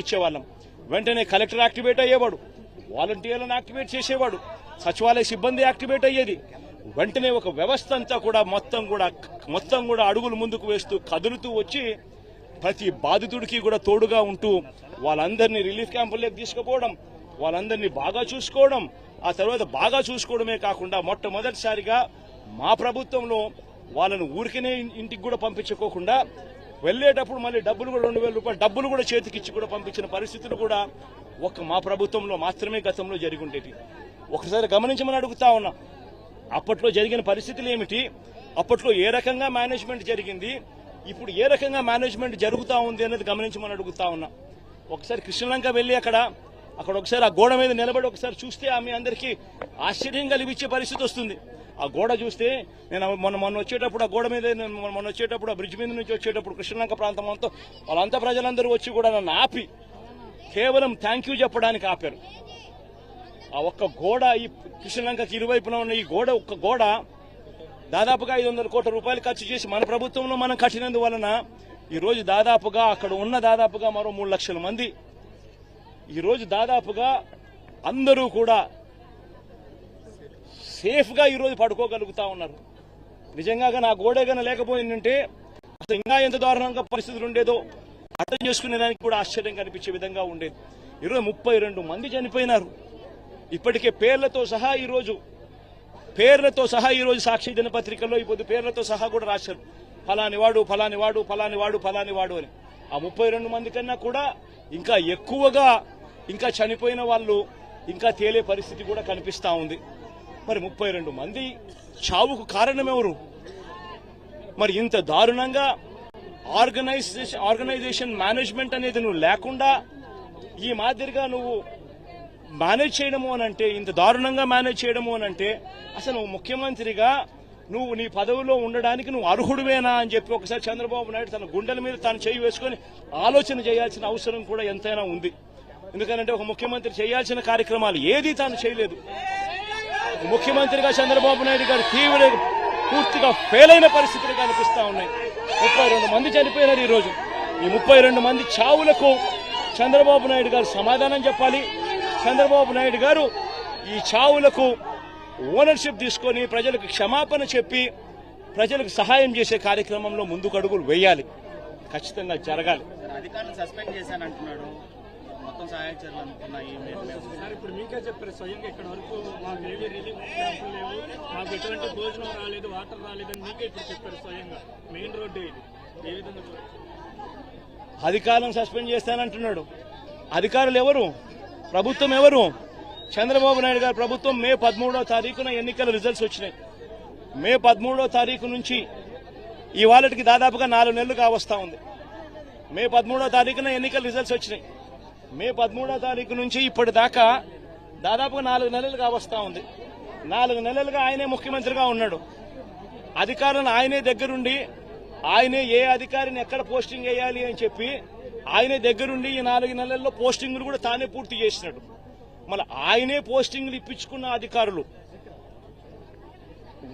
ఇచ్చేవాళ్ళం. వెంటనే collector activate అయ్యేవాడు, వాలంటీర్లను activate చేసేవాడు, సచివాలయ సిబ్బంది యాక్టివేట్ అయ్యేది. వెంటనే ఒక వ్యవస్థ అంతా కూడా మొత్తం కూడా అడుగులు ముందుకు వేస్తూ కదులుతూ వచ్చి ప్రతి బాధితుడికి కూడా తోడుగా ఉంటూ వాళ్ళందరినీ రిలీఫ్ క్యాంపుల్లోకి తీసుకుపోవడం, వాళ్ళందరినీ బాగా చూసుకోవడం, ఆ తర్వాత బాగా చూసుకోవడమే కాకుండా మొట్టమొదటిసారిగా మా ప్రభుత్వంలో వాళ్ళను ఊరికనే ఇంటికి కూడా పంపించుకోకుండా వెళ్లేటప్పుడు మళ్ళీ డబ్బులు కూడా 2000 రూపాయలు డబ్బులు కూడా చేతికిచ్చి కూడా పంపించిన పరిస్థితులు కూడా మా ప్రభుత్వంలో మాత్రమే గతంలో జరిగి ఉండేది. ఒకసారి గమనించమని అడుగుతా ఉన్నా, అప్పట్లో జరిగిన పరిస్థితులు ఏమిటి, అప్పట్లో ఏ రకంగా మేనేజ్మెంట్ జరిగింది, ఇప్పుడు ఏ రకంగా మేనేజ్మెంట్ జరుగుతూ ఉంది అనేది గమనించమని అడుగుతా ఉన్నా. ఒకసారి కృష్ణలంక వెళ్లి అక్కడ ఒకసారి ఆ గోడ మీద నిలబడి ఒకసారి చూస్తే మీ అందరికీ ఆశ్చర్యం కలిగించే పరిస్థితి వస్తుంది. ఆ గోడ చూస్తే నేను మొన్న వచ్చేటప్పుడు ఆ గోడ మీద మొన్న వచ్చేటప్పుడు ఆ బ్రిడ్జ్ మీద నుంచి వచ్చేటప్పుడు కృష్ణలంక ప్రాంతం అంతా వాళ్ళంతా ప్రజలందరూ వచ్చి కూడా నన్ను ఆపి కేవలం థ్యాంక్ యూ చెప్పడానికి ఆపారు. ఆ ఒక్క గోడ ఈ కృష్ణలంకకి ఇరువైపున ఉన్న ఈ ఒక్క గోడ దాదాపుగా 500 కోట్ల రూపాయలు ఖర్చు చేసి మన ప్రభుత్వంలో మనం కట్టినందువలన ఈరోజు దాదాపుగా అక్కడ ఉన్న దాదాపుగా మరో 3 లక్షల మంది ఈరోజు దాదాపుగా అందరూ కూడా సేఫ్ గా ఈరోజు పడుకోగలుగుతా ఉన్నారు. నిజంగా నా గోడేగానే లేకపోయిందంటే అసలు ఇంకా ఎంత దారుణంగా పరిస్థితులు ఉండేదో అర్థం చేసుకునేదానికి కూడా ఆశ్చర్యం కనిపించే విధంగా ఉండేది. ఈరోజు 32 మంది చనిపోయినారు. ఇప్పటికే పేర్లతో సహా ఈరోజు సాక్షి దినపత్రికల్లో ఇప్పుడు పేర్లతో సహా కూడా రాశారు, ఫలానివాడు ఫలానివాడు ఫలానివాడు ఫలానివాడు అని. ఆ 32 మంది కన్నా కూడా ఇంకా ఎక్కువగా ఇంకా చనిపోయిన వాళ్ళు ఇంకా తేలే పరిస్థితి కూడా కనిపిస్తా ఉంది. మరి 32 మంది చావుకు కారణమెవరు? మరి ఇంత దారుణంగా ఆర్గనైజేషన్ మేనేజ్మెంట్ అనేది నువ్వు లేకుండా ఈ మాదిరిగా నువ్వు మేనేజ్ చేయడము అనంటే, ఇంత దారుణంగా మేనేజ్ చేయడము అనంటే అసలు నువ్వు ముఖ్యమంత్రిగా నువ్వు నీ పదవిలో ఉండడానికి నువ్వు అర్హుడివేనా అని చెప్పి ఒకసారి చంద్రబాబు నాయుడు తన గుండెల మీద తాను చేయి వేసుకుని ఆలోచన చేయాల్సిన అవసరం కూడా ఎంతైనా ఉంది. ఎందుకంటే ఒక ముఖ్యమంత్రి చేయాల్సిన కార్యక్రమాలు ఏదీ తాను చేయలేదు. ముఖ్యమంత్రిగా చంద్రబాబు నాయుడు గారు పూర్తిగా ఫెయిల్ అయిన పరిస్థితులు కనిపిస్తా ఉన్నాయి. 32 మంది చనిపోయినారు. ఈరోజు ఈ 32 మంది చావులకు చంద్రబాబు నాయుడు గారు సమాధానం చెప్పాలి. చంద్రబాబు నాయుడు గారు ఈ చావులకు ఓనర్షిప్ తీసుకొని ప్రజలకు క్షమాపణ చెప్పి ప్రజలకు సహాయం చేసే కార్యక్రమంలో ముందుకు అడుగులు వేయాలి. ఖచ్చితంగా జరగాలి. అధికారులు సస్పెండ్ చేశానంటున్నాడు. మొత్తం సహాయ చర్యలు అనుకున్నాయి. ఇప్పుడు మీకే చెప్పారు స్వయంగా ఇక్కడ వరకు మాకు ఏవి రిలీఫ్ క్యాంపులు లేవు, మాకు ఎటువంటి భోజనం రాలేదు, వాటర్ రాలేదని మీకే ఇప్పుడు చెప్పారు స్వయంగా. మెయిన్ రోడ్డు ఇది ఏ విధంగా అధికారులను సస్పెండ్ చేస్తానంటున్నాడు. అధికారులు ఎవరు? ప్రభుత్వం ఎవరు? చంద్రబాబు నాయుడు గారి ప్రభుత్వం. మే 13వ తారీఖున ఎన్నికల రిజల్ట్స్ వచ్చినాయి. మే 13వ తారీఖు నుంచి ఇవాళకి దాదాపుగా 4 నెలలు కావస్తా ఉంది. మే 13వ తారీఖున ఎన్నికల రిజల్ట్స్ వచ్చినాయి. మే 13వ తారీఖు నుంచి ఇప్పటిదాకా దాదాపుగా 4 నెలలు కావస్తా ఉంది. 4 నెలలుగా ఆయనే ముఖ్యమంత్రిగా ఉన్నాడు. అధికారులను ఆయనే దగ్గరుండి ఆయనే ఏ అధికారిని ఎక్కడ పోస్టింగ్ వేయాలి అని చెప్పి ఆయనే దగ్గరుండి ఈ 4 నెలల్లో పోస్టింగ్లు కూడా తానే పూర్తి చేసినాడు. మళ్ళీ ఆయనే పోస్టింగ్లు ఇప్పించుకున్న అధికారులు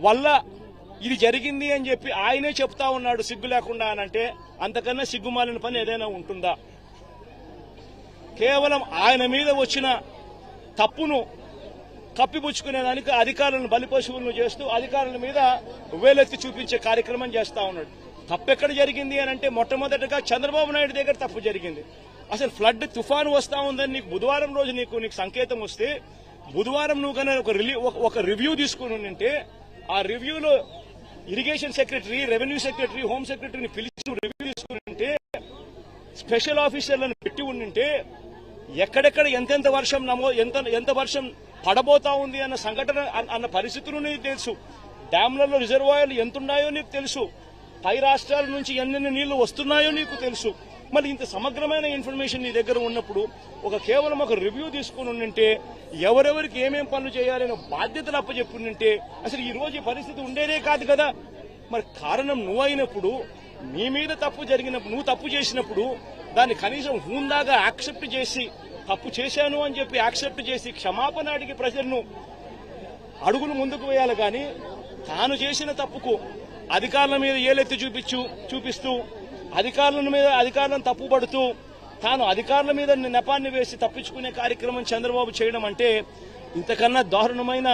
వల్ల ఇది జరిగింది అని చెప్పి ఆయనే చెప్తా ఉన్నాడు సిగ్గు లేకుండా అనంటే అంతకన్నా సిగ్గుమాలిన పని ఏదైనా ఉంటుందా? కేవలం ఆయన మీద వచ్చిన తప్పును కప్పిపుచ్చుకునేదానికి అధికారులను బలిపశువులను చేస్తూ అధికారుల మీద వేలెత్తి చూపించే కార్యక్రమం చేస్తా ఉన్నాడు. తప్పెక్కడ జరిగింది అని అంటే మొట్టమొదటిగా చంద్రబాబు నాయుడు దగ్గర తప్పు జరిగింది. అసలు ఫ్లడ్ తుఫాను వస్తా ఉందని నీకు బుధవారం రోజు నీకు సంకేతం వస్తే బుధవారం నువ్వు కన్నా ఒక రివ్యూ తీసుకుని ఉంటే ఆ రివ్యూలో irrigation secretary, revenue secretary, home సెక్రటరీని పిలిచి రివ్యూ తీసుకుని ఉంటే స్పెషల్ ఆఫీసర్లను పెట్టి ఉంటే ఎక్కడెక్కడ ఎంతెంత వర్షం ఎంత వర్షం పడబోతా ఉంది అన్న సంఘటన అన్న పరిస్థితులు నీకు తెలుసు. డ్యాంలలో రిజర్వాయర్లు ఎంతున్నాయో నీకు తెలుసు. పై రాష్ట్రాల నుంచి ఎన్నెన్ని నీళ్లు వస్తున్నాయో నీకు తెలుసు. మళ్ళీ ఇంత సమగ్రమైన ఇన్ఫర్మేషన్ నీ దగ్గర ఉన్నప్పుడు కేవలం ఒక రివ్యూ తీసుకుని ఉంటే ఎవరెవరికి ఏమేం పనులు చేయాలనే బాధ్యతలు అప్పచెప్పుంటే అసలు ఈ రోజు ఈ పరిస్థితి ఉండేదే కాదు కదా. మరి కారణం నువ్వు అయినప్పుడు, నీ మీద తప్పు జరిగినప్పుడు, నువ్వు తప్పు చేసినప్పుడు దాన్ని కనీసం హూందాగా యాక్సెప్ట్ చేసి తప్పు చేశాను అని చెప్పి యాక్సెప్ట్ చేసి క్షమాపణ అడిగి ప్రజలను అడుగులు ముందుకు వేయాలి. కానీ తాను చేసిన తప్పుకు అధికారుల మీద ఏలెత్తి చూపిస్తూ అధికారులను తప్పుపడుతూ తాను అధికారుల మీద నెపాన్ని వేసి తప్పించుకునే కార్యక్రమం చంద్రబాబు చేయడం అంటే ఇంతకన్నా దారుణమైన